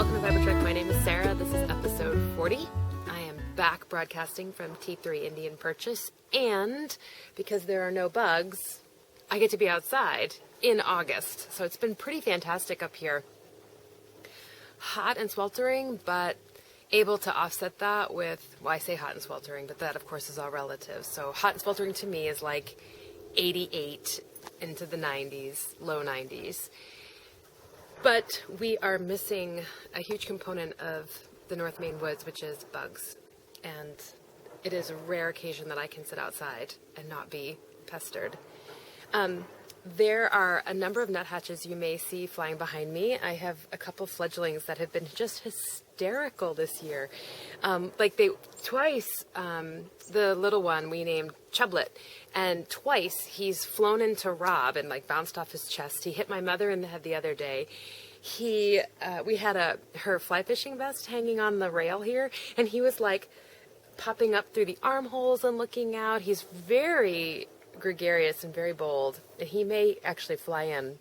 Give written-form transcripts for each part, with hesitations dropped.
welcome to Fiber Trek. My name is Sarah. This is episode 40. I am back broadcasting from T3 Indian Purchase, and because there are no bugs, I get to be outside in August. So it's been pretty fantastic up here. Hot and sweltering, but able to offset that with, well, I say hot and sweltering, but that of course is all relative. So hot and sweltering to me is like 88 into the 90s, low 90s. But we are missing a huge component of the North Maine woods, which is bugs. And it is a rare occasion that I can sit outside and not be pestered. There are a number of nuthatches you may see flying behind me. I have a couple fledglings that have been just hysterical this year. Twice, the little one we named Chublet, and twice he's flown into Rob and like bounced off his chest. He hit my mother in the head the other day. We had her fly fishing vest hanging on the rail here, and he was like popping up through the armholes and looking out. He's very gregarious and very bold, and he may actually fly in.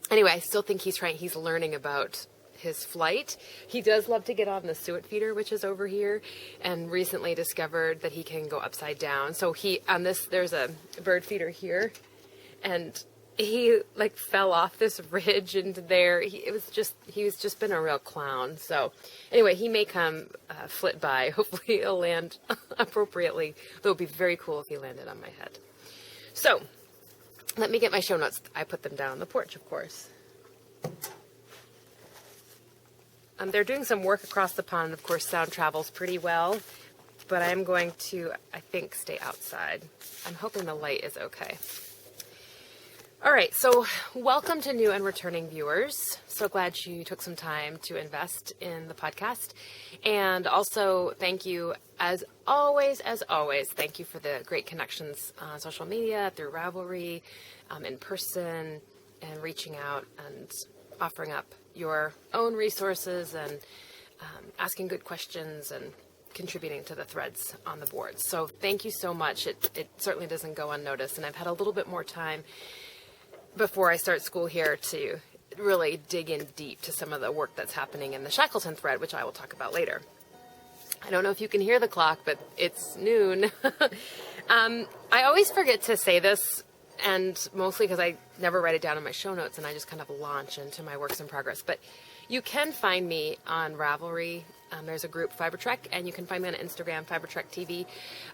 Anyway, I still think he's learning about his flight. He does love to get on the suet feeder, which is over here, and recently discovered that he can go upside down. So there's a bird feeder here, and he like fell off this ridge into there. He's just been a real clown. So anyway, he may come flit by. Hopefully he'll land appropriately. Though it'd be very cool if he landed on my head. So let me get my show notes. I put them down on the porch, of course. They're doing some work across the pond. Of course, sound travels pretty well, but I'm going to, I think, stay outside. I'm hoping the light is okay. All right, so welcome to new and returning viewers. So glad you took some time to invest in the podcast. And also, thank you, as always, thank you for the great connections on social media, through Ravelry, in person, and reaching out and offering up your own resources and asking good questions and contributing to the threads on the board. So thank you so much. It certainly doesn't go unnoticed, and I've had a little bit more time before I start school here to really dig in deep to some of the work that's happening in the Shackleton thread, which I will talk about later. I don't know if you can hear the clock, but it's noon. I always forget to say this, and mostly because I never write it down in my show notes and I just kind of launch into my works in progress. But you can find me on Ravelry. There's a group, Fiber Trek, and you can find me on Instagram, Fiber Trek TV.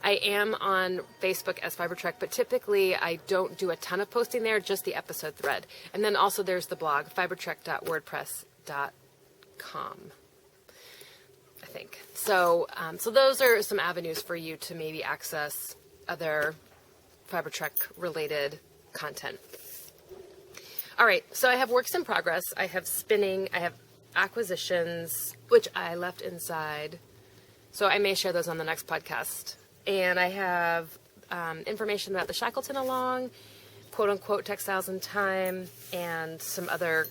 I am on Facebook as Fiber Trek, but typically I don't do a ton of posting there, just the episode thread. And then also there's the blog, fibertrek.wordpress.com, I think. So those are some avenues for you to maybe access other Fiber Trek related content. All right, so I have works in progress. I have spinning, I have acquisitions, which I left inside, so I may share those on the next podcast. And I have information about the Shackleton along, quote-unquote textiles in time, and some other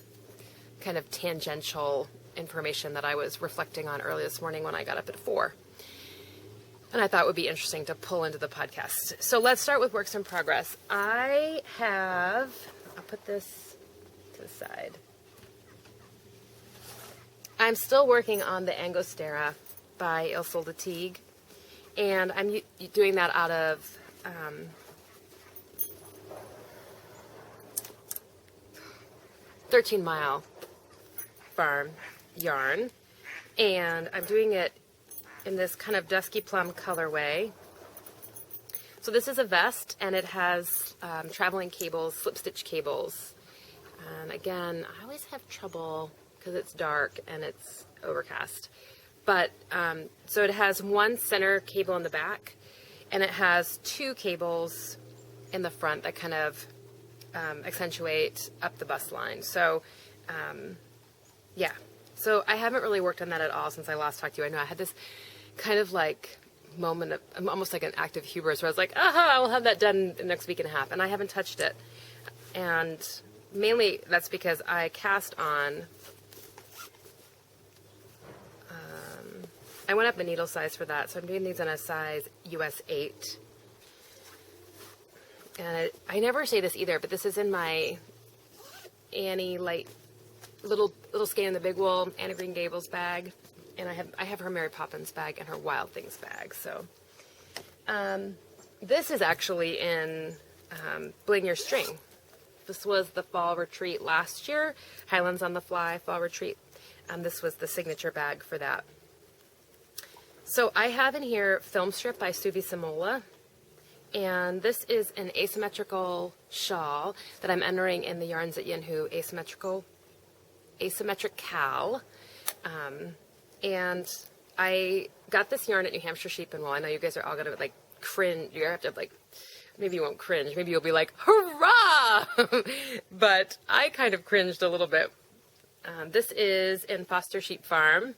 kind of tangential information that I was reflecting on early this morning when I got up at 4. And I thought would be interesting to pull into the podcast. So let's start with works in progress. I'll put this to the side. I'm still working on the Angostura by Ilse Teague, and I'm doing that out of 13 Mile Farm yarn, and I'm doing it in this kind of dusky plum colorway. So this is a vest, and it has traveling cables, slip stitch cables. And again, I always have trouble because it's dark and it's overcast. But, so it has one center cable in the back, and it has 2 cables in the front that kind of accentuate up the bust line. So, yeah. So I haven't really worked on that at all since I last talked to you. I know I had this kind of like moment of, almost like an act of hubris where I was like, I'll have that done the next week and a half. And I haven't touched it. And mainly that's because I cast on, I went up a needle size for that, so I'm doing these in a size US 8. And I never say this either, but this is in my Annie little Skein and the Big Wool, Anna Green Gables bag, and I have her Mary Poppins bag and her Wild Things bag. So this is actually in Bling Your String. This was the fall retreat last year, Highlands on the Fly fall retreat. This was the signature bag for that. So I have in here Film Strip by Suvi Samola, and this is an asymmetrical shawl that I'm entering in the Yarns at Yinhu asymmetric cal. And I got this yarn at New Hampshire Sheep and Wool. I know you guys are all gonna like cringe. You're gonna have to like, maybe you won't cringe. Maybe you'll be like, hurrah! But I kind of cringed a little bit. This is in Foster Sheep Farm.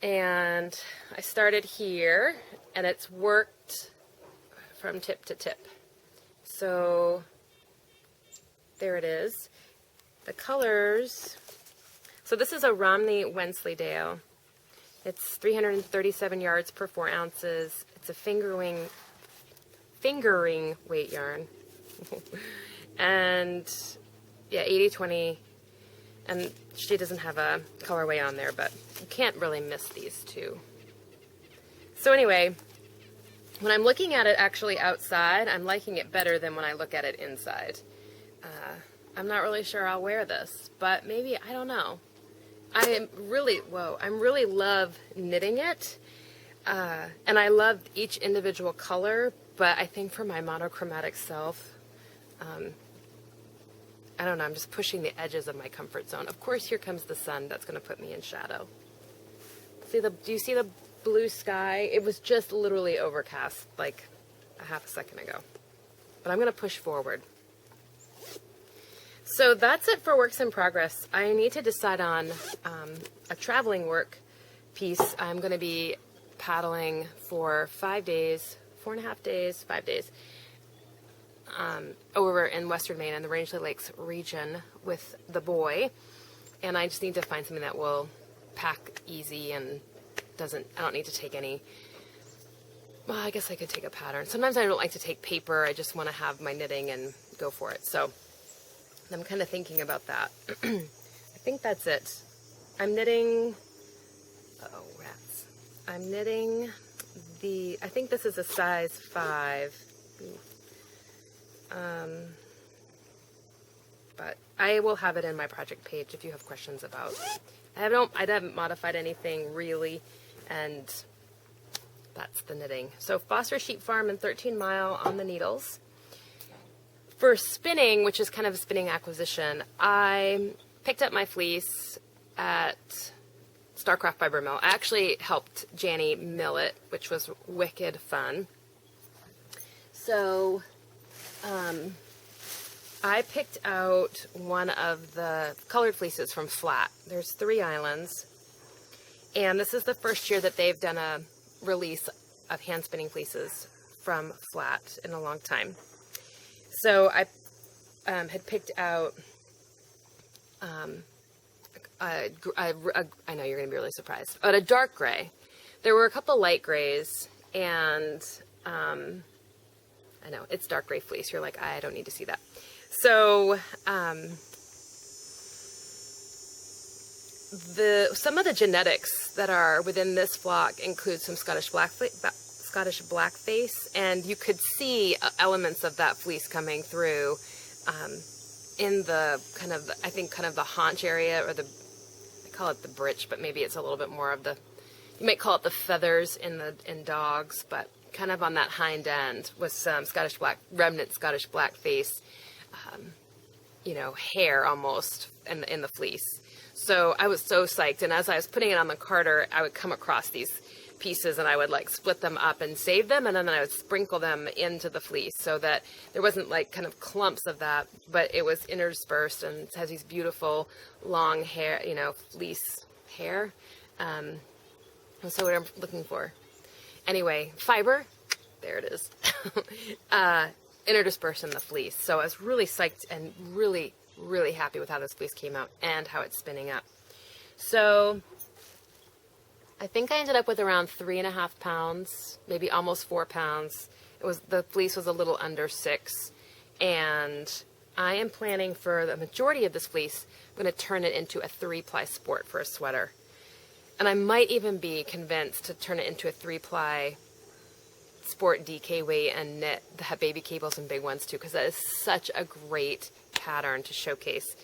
And I started here, and it's worked from tip to tip. So there it is. The colors. So this is a Romney Wensleydale. It's 337 yards per 4 ounces. It's a fingering weight yarn. And yeah, 80/20. And she doesn't have a colorway on there, but you can't really miss these two. So anyway, when I'm looking at it actually outside, I'm liking it better than when I look at it inside. I'm not really sure I'll wear this, but maybe, I don't know. I really love knitting it. And I love each individual color, but I think for my monochromatic self, I don't know, I'm just pushing the edges of my comfort zone. Of course, here comes the sun. That's going to put me in shadow. Do you see the blue sky? It was just literally overcast like a half a second ago. But I'm going to push forward. So that's it for works in progress. I need to decide on a traveling work piece. I'm going to be paddling for 5 days, 4.5 days, 5 days. Over in Western Maine in the Rangeley Lakes region with the boy, and I just need to find something that will pack easy and I don't need to take any, well, I guess I could take a pattern. Sometimes I don't like to take paper. I just want to have my knitting and go for it. So I'm kind of thinking about that. I think that's it. I'm knitting, oh rats. I'm knitting I think this is a size 5. But I will have it in my project page if you have questions about. I haven't modified anything really, and that's the knitting. So Foster Sheep Farm and 13 Mile on the needles. For spinning, which is kind of a spinning acquisition, I picked up my fleece at Starcraft Fiber Mill. I actually helped Janny mill it, which was wicked fun. So I picked out one of the colored fleeces from Flat. There's 3 islands, and this is the first year that they've done a release of hand spinning fleeces from Flat in a long time. So I had picked out, I know you're going to be really surprised, but a dark gray. There were a couple light grays, and I know, it's dark gray fleece. You're like, I don't need to see that. So, some of the genetics that are within this flock include some Scottish blackface, and you could see elements of that fleece coming through in the kind of the haunch area, or I call it the breech, but maybe it's a little bit more of you might call it the feathers in dogs, but kind of on that hind end with some remnant Scottish blackface, hair almost in the fleece. So I was so psyched, and as I was putting it on the carter, I would come across these pieces, and I would like split them up and save them, and then I would sprinkle them into the fleece so that there wasn't like kind of clumps of that, but it was interspersed, and it has these beautiful long hair, fleece hair. That's what I'm looking for. Anyway, fiber, there it is. Interdispersed in the fleece. So I was really psyched and really, really happy with how this fleece came out and how it's spinning up. So I think I ended up with around 3.5 pounds, maybe almost 4 pounds. The fleece was a little under 6, and I am planning for the majority of this fleece, I'm going to turn it into a 3-ply sport for a sweater. And I might even be convinced to turn it into a 3-ply sport DK weight and knit the baby cables and big ones too, because that is such a great pattern to showcase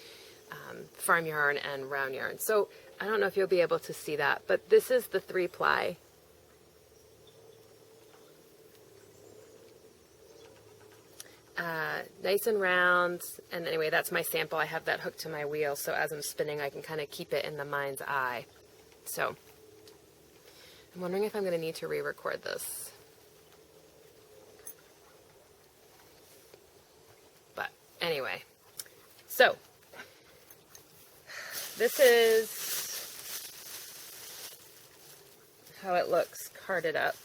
farm yarn and round yarn. So I don't know if you'll be able to see that, but this is the 3-ply. Nice and round, and anyway, that's my sample. I have that hooked to my wheel, so as I'm spinning I can kind of keep it in the mind's eye. So I'm wondering if I'm going to need to re-record this. But anyway, so this is how it looks carded up.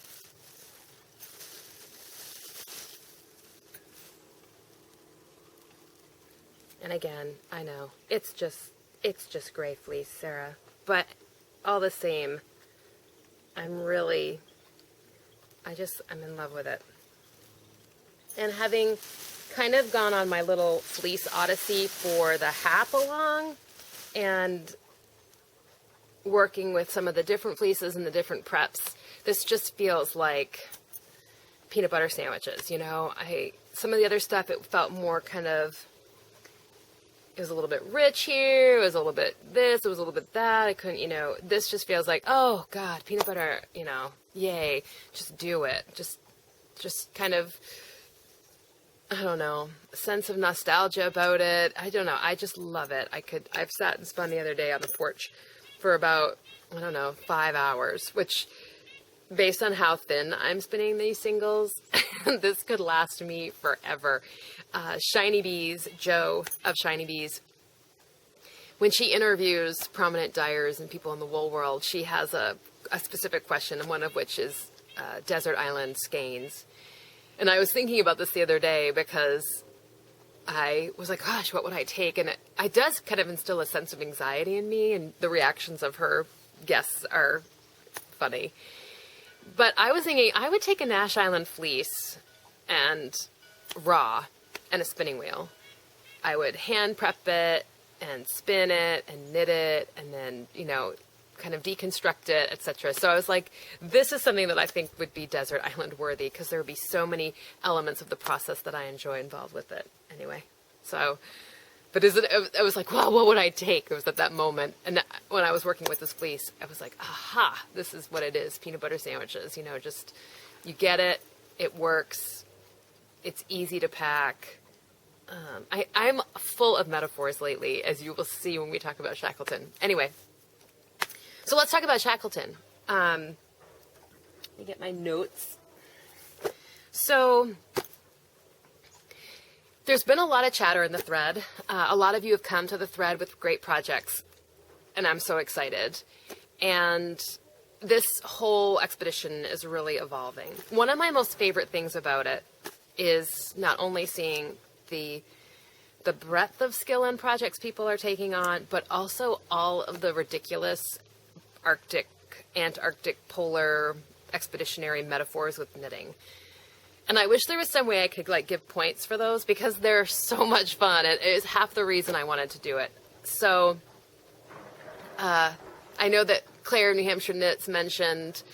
And again, I know, it's just gray fleece, Sarah. But all the same, I'm in love with it. And having kind of gone on my little fleece odyssey for the half along and working with some of the different fleeces and the different preps, this just feels like peanut butter sandwiches, you know? Some of the other stuff, it felt more kind of, it was a little bit rich here, it was a little bit this, it was a little bit that, I couldn't, you know, this just feels like, oh God, peanut butter, you know, yay, just do it. Just kind of, I don't know, a sense of nostalgia about it. I don't know, I just love it. I've sat and spun the other day on the porch for about, 5 hours, which based on how thin I'm spinning these singles, this could last me forever. Shiny Bees, Jo of Shiny Bees, when she interviews prominent dyers and people in the wool world, she has a specific question, and one of which is desert island skeins. And I was thinking about this the other day because I was like, gosh, what would I take? And it does kind of instill a sense of anxiety in me, and the reactions of her guests are funny. But I was thinking I would take a Nash Island fleece and raw and a spinning wheel. I would hand prep it and spin it and knit it and then, kind of deconstruct it, etc. So I was like, this is something that I think would be desert island worthy because there would be so many elements of the process that I enjoy involved with it. Anyway, so, but I was like, wow, what would I take? It was at that moment. And when I was working with this fleece, I was like, aha, this is what it is. Peanut butter sandwiches, just, you get it. It works. It's easy to pack. I'm full of metaphors lately, as you will see when we talk about Shackleton. Anyway, so let's talk about Shackleton. Let me get my notes. So there's been a lot of chatter in the thread. A lot of you have come to the thread with great projects, and I'm so excited. And this whole expedition is really evolving. One of my most favorite things about it is not only seeing the breadth of skill and projects people are taking on, but also all of the ridiculous Arctic, Antarctic, polar, expeditionary metaphors with knitting. And I wish there was some way I could give points for those because they're so much fun. It is half the reason I wanted to do it. So I know that Claire, New Hampshire Knits mentioned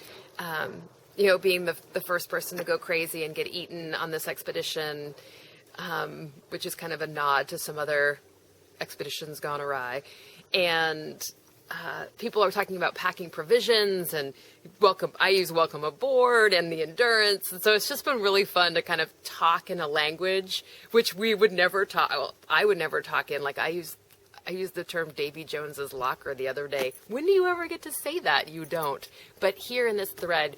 being the first person to go crazy and get eaten on this expedition, which is kind of a nod to some other expeditions gone awry. And people are talking about packing provisions and I use welcome aboard and the endurance. And so it's just been really fun to kind of talk in a language which we would never talk. Well, I would never talk in. I used the term Davy Jones's locker the other day. When do you ever get to say that? You don't. But here in this thread,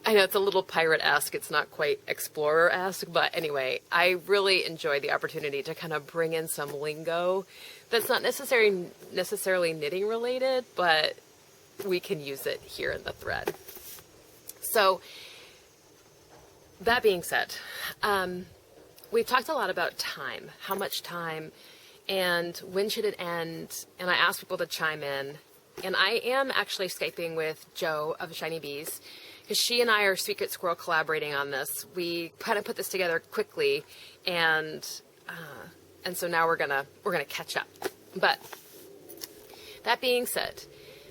I know it's a little pirate-esque. It's not quite explorer-esque. But anyway, I really enjoy the opportunity to kind of bring in some lingo that's not necessarily knitting related, but we can use it here in the thread. So that being said, we've talked a lot about time, how much time, and when should it end? And I asked people to chime in. And I am actually Skyping with Jo of Shiny Bees because she and I are Secret Squirrel collaborating on this. We kind of put this together quickly, and And so now we're gonna catch up. But that being said,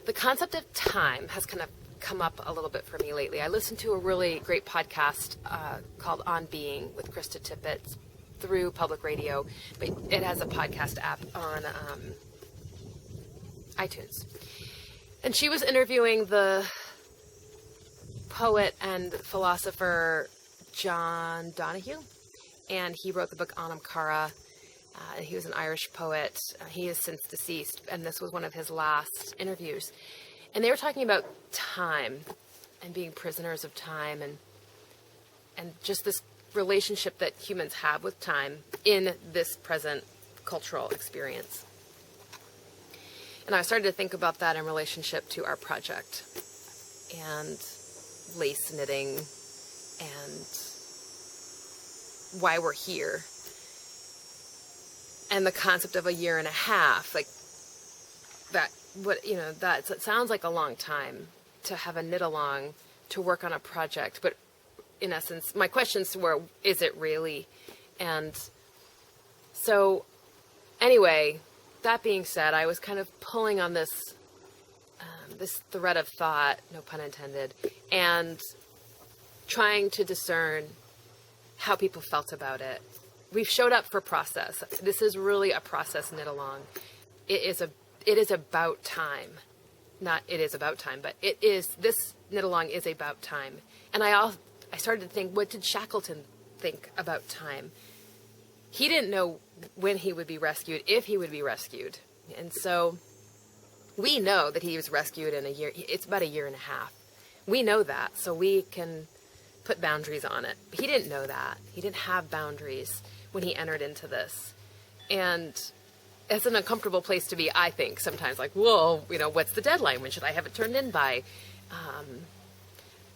the concept of time has kind of come up a little bit for me lately. I listened to a really great podcast called On Being with Krista Tippett through public radio, but it has a podcast app on iTunes. And she was interviewing the poet and philosopher John Donahue, and he wrote the book Anam Cara. He was an Irish poet. He is since deceased, and this was one of his last interviews. And they were talking about time and being prisoners of time and just this relationship that humans have with time in this present cultural experience. And I started to think about that in relationship to our project and lace knitting and why we're here. And the concept of a year and a half, like that, that sounds like a long time to have a knit along to work on a project. But in essence, my questions were, is it really? And so anyway, that being said, I was kind of pulling on this thread of thought, no pun intended, and trying to discern how people felt about it. We've showed up for process. This is really a process knit along. It is about time. Not it is about time, but this knit along is about time. And I started to think, what did Shackleton think about time? He didn't know when he would be rescued, if he would be rescued. And so we know that he was rescued in a year. It's about a year and a half. We know that, so we can put boundaries on it. He didn't know that. He didn't have boundaries when he entered into this. And it's an uncomfortable place to be, I think, sometimes. Like, whoa, what's the deadline? When should I have it turned in by?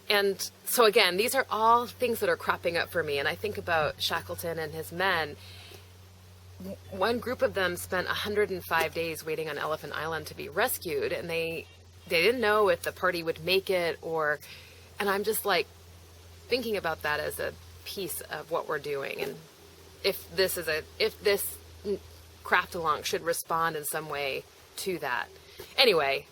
And so again, these are all things that are cropping up for me. And I think about Shackleton and his men. One group of them spent 105 days waiting on Elephant Island to be rescued. And they didn't know if the party would make it and I'm just like thinking about that as a piece of what we're doing. And if this craft along should respond in some way to that. Anyway,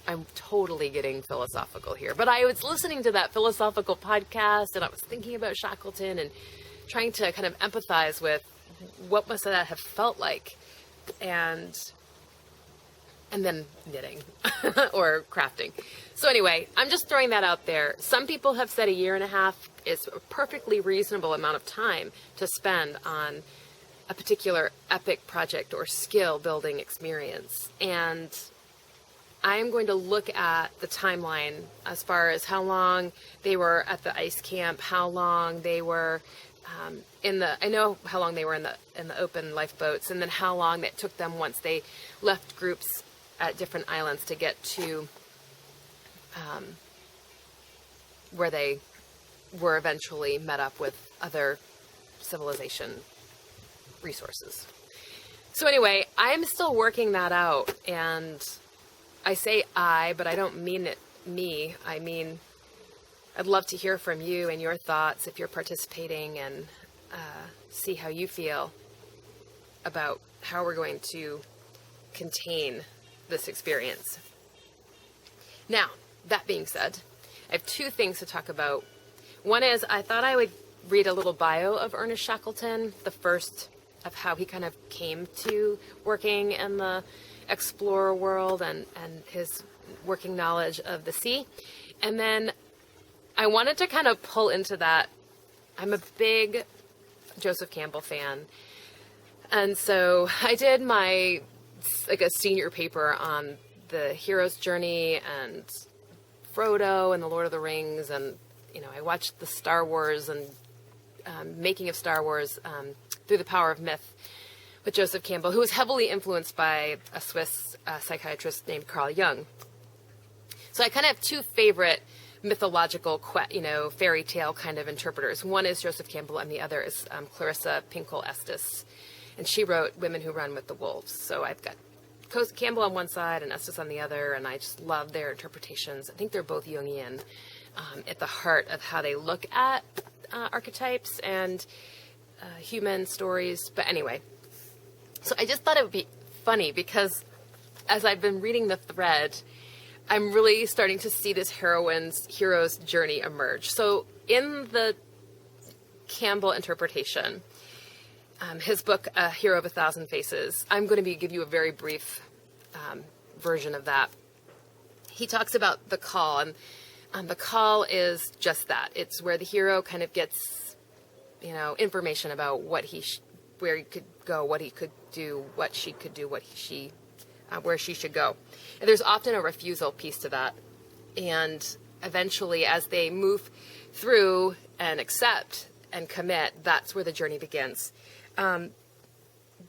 I'm totally getting philosophical here, but I was listening to that philosophical podcast and I was thinking about Shackleton and trying to kind of empathize with what must that have felt like, and then knitting or crafting. So anyway, I'm just throwing that out there. Some people have said a year and a half is a perfectly reasonable amount of time to spend on a particular epic project or skill building experience. And I am going to look at the timeline as far as how long they were at the ice camp, how long they were I know how long they were in the open lifeboats, and then how long it took them once they left groups at different islands to get to where they were eventually met up with other civilization resources. So anyway, I'm still working that out, and I say but I don't mean it me. I mean, I'd love to hear from you and your thoughts if you're participating, and see how you feel about how we're going to contain this experience. Now, that being said, I have two things to talk about. One is I thought I would read a little bio of Ernest Shackleton, the first of how he kind of came to working in the explorer world and his working knowledge of the sea. And then I wanted to kind of pull into that. I'm a big Joseph Campbell fan. And so I did a senior paper on the hero's journey and Frodo and the Lord of the Rings. And, I watched the Star Wars and making of Star Wars through the power of myth with Joseph Campbell, who was heavily influenced by a Swiss psychiatrist named Carl Jung. So I kind of have two favorite mythological, fairy tale kind of interpreters. One is Joseph Campbell, and the other is Clarissa Pinkola Estes, and she wrote Women Who Run with the Wolves. So I've got Campbell on one side and Estes on the other, and I just love their interpretations. I think they're both Jungian at the heart of how they look at archetypes and human stories. But anyway, So I just thought it would be funny because as I've been reading the thread, I'm really starting to see this hero's journey emerge. So in the Campbell interpretation, his book, A Hero of a Thousand Faces, I'm going to give you a very brief version of that. He talks about the call, and the call is just that. It's where the hero kind of gets, information about what where he could go, what he could do, what she could do, where she should go. And there's often a refusal piece to that. And eventually, as they move through and accept and commit, that's where the journey begins.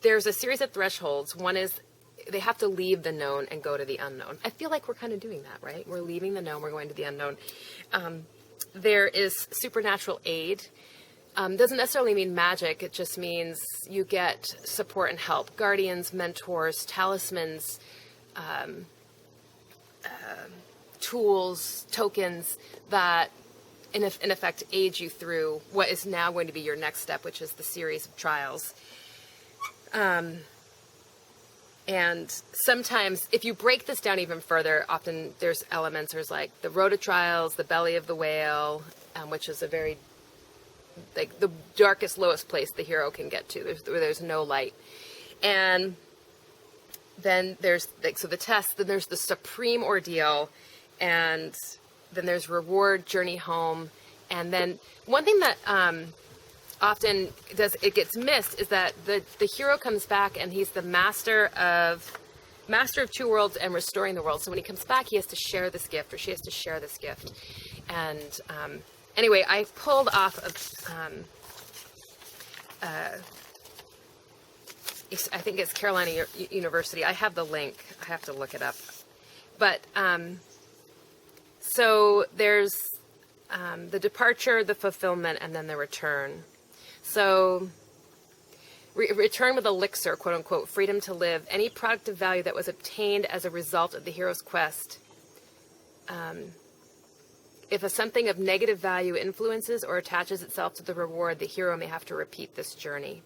There's a series of thresholds. One is they have to leave the known and go to the unknown. I feel like we're kind of doing that, right? We're leaving the known, we're going to the unknown. There is supernatural aid. Doesn't necessarily mean magic. It just means you get support and help. Guardians, mentors, talismans, tools, tokens that in effect aid you through what is now going to be your next step, which is the series of trials. And sometimes, if you break this down even further, often there's elements. There's like the road of trials, the belly of the whale, which is a very, like the darkest, lowest place the hero can get to. There's no light. And then there's the test. Then there's the supreme ordeal, and then there's reward, journey home, and then one thing that often gets missed is that the hero comes back and he's the master of two worlds and restoring the world. So when he comes back, he has to share this gift, or she has to share this gift. And anyway, I pulled off of I think it's Carolina University. I have the link. I have to look it up. But so there's the departure, the fulfillment, and then the return. So return with elixir, quote unquote, freedom to live, any product of value that was obtained as a result of the hero's quest. If something of negative value influences or attaches itself to the reward, the hero may have to repeat this journey.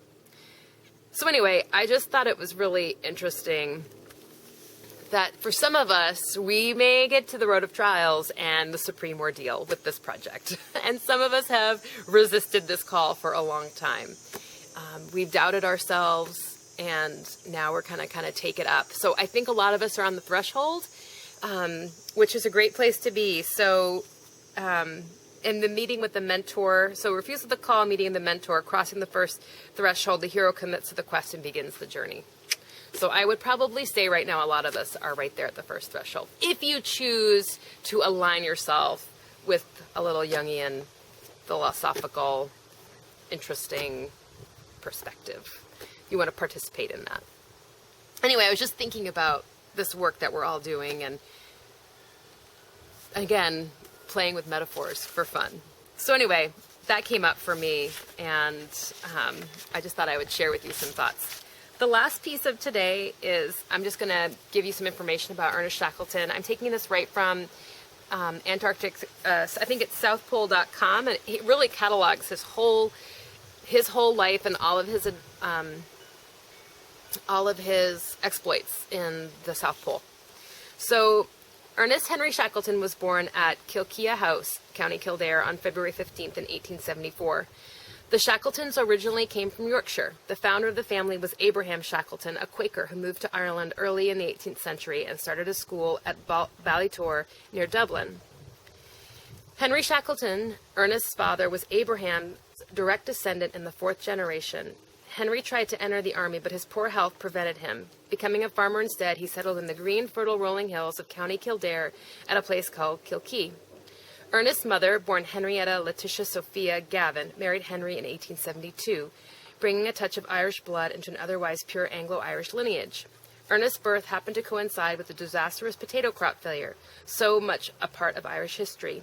So anyway, I just thought it was really interesting that for some of us, we may get to the road of trials and the supreme ordeal with this project. And some of us have resisted this call for a long time. We've doubted ourselves, and now we're kind of take it up. So I think a lot of us are on the threshold, which is a great place to be. So in the meeting with the mentor, so refusal of the call, meeting the mentor, crossing the first threshold, the hero commits to the quest and begins the journey. So I would probably say right now a lot of us are right there at the first threshold. If you choose to align yourself with a little Jungian, philosophical, interesting perspective, you want to participate in that. Anyway, I was just thinking about this work that we're all doing, and again, playing with metaphors for fun. So anyway, that came up for me, and I just thought I would share with you some thoughts. The last piece of today is I'm just going to give you some information about Ernest Shackleton. I'm taking this right from Antarctic, I think it's southpole.com, and it really catalogs his whole life and all of his exploits in the South Pole. So Ernest Henry Shackleton was born at Kilkea House, County Kildare, on February 15th in 1874. The Shackletons originally came from Yorkshire. The founder of the family was Abraham Shackleton, a Quaker who moved to Ireland early in the 18th century and started a school at Ballytor near Dublin. Henry Shackleton, Ernest's father, was Abraham's direct descendant in the fourth generation. Henry tried to enter the army, but his poor health prevented him. Becoming a farmer instead, he settled in the green, fertile rolling hills of County Kildare at a place called Kilkea. Ernest's mother, born Henrietta Letitia Sophia Gavin, married Henry in 1872, bringing a touch of Irish blood into an otherwise pure Anglo-Irish lineage. Ernest's birth happened to coincide with the disastrous potato crop failure, so much a part of Irish history.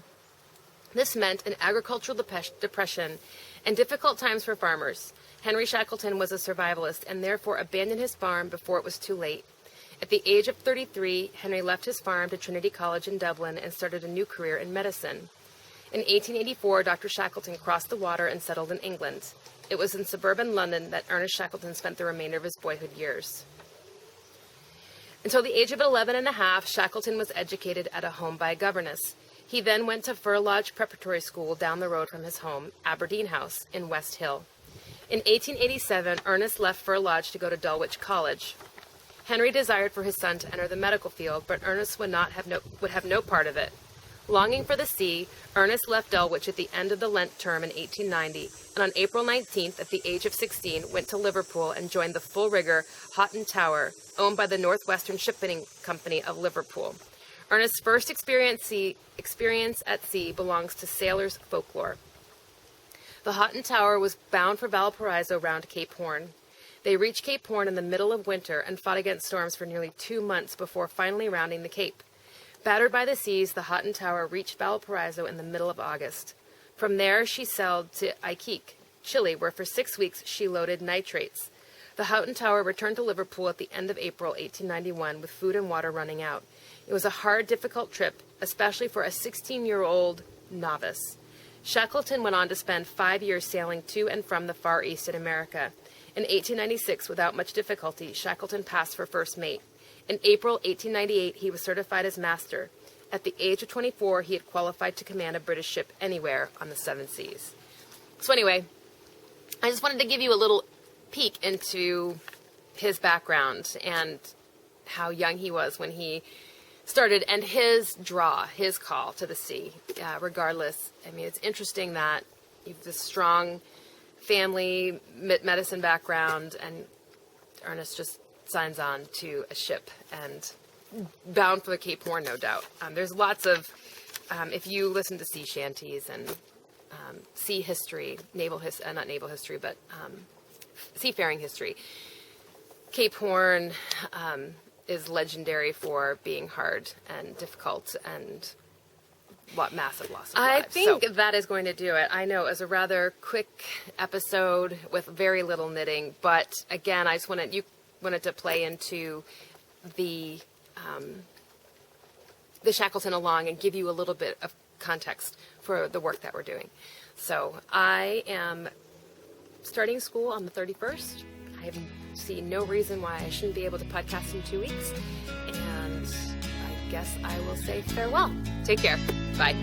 This meant an agricultural depression and difficult times for farmers. Henry Shackleton was a survivalist and therefore abandoned his farm before it was too late. At the age of 33, Henry left his farm to Trinity College in Dublin and started a new career in medicine. In 1884, Dr. Shackleton crossed the water and settled in England. It was in suburban London that Ernest Shackleton spent the remainder of his boyhood years. Until the age of 11 and a half, Shackleton was educated at a home by a governess. He then went to Fir Lodge Preparatory School down the road from his home, Aberdeen House, in West Hill. In 1887, Ernest left Fir Lodge to go to Dulwich College. Henry desired for his son to enter the medical field, but Ernest would have no part of it. Longing for the sea, Ernest left Dulwich at the end of the Lent term in 1890, and on April 19th, at the age of 16, went to Liverpool and joined the full-rigger Hoghton Tower, owned by the Northwestern Shipping Company of Liverpool. Ernest's first experience at sea belongs to sailors' folklore. The Hoghton Tower was bound for Valparaiso round Cape Horn. They reached Cape Horn in the middle of winter and fought against storms for nearly 2 months before finally rounding the Cape. Battered by the seas, the Hoghton Tower reached Valparaiso in the middle of August. From there, she sailed to Iquique, Chile, where for 6 weeks she loaded nitrates. The Hoghton Tower returned to Liverpool at the end of April 1891 with food and water running out. It was a hard, difficult trip, especially for a 16-year-old novice. Shackleton went on to spend 5 years sailing to and from the Far East in America. In 1896, without much difficulty, Shackleton passed for first mate. In April 1898, he was certified as master. At the age of 24, he had qualified to command a British ship anywhere on the 7 seas. So anyway, I just wanted to give you a little peek into his background and how young he was when he started, and his call to the sea. Regardless, I mean, it's interesting that you have this strong family medicine background, and Ernest just signs on to a ship and bound for the Cape Horn, no doubt. There's lots of, if you listen to sea shanties and sea history, not naval history, but seafaring history, Cape Horn is legendary for being hard and difficult and massive loss of lives. I think that is going to do it. I know it was a rather quick episode with very little knitting, but again, I just wanted to play into the Shackleton along and give you a little bit of context for the work that we're doing. So I am starting school on the 31st. I see no reason why I shouldn't be able to podcast in 2 weeks. And I guess I will say farewell. Take care. Bye.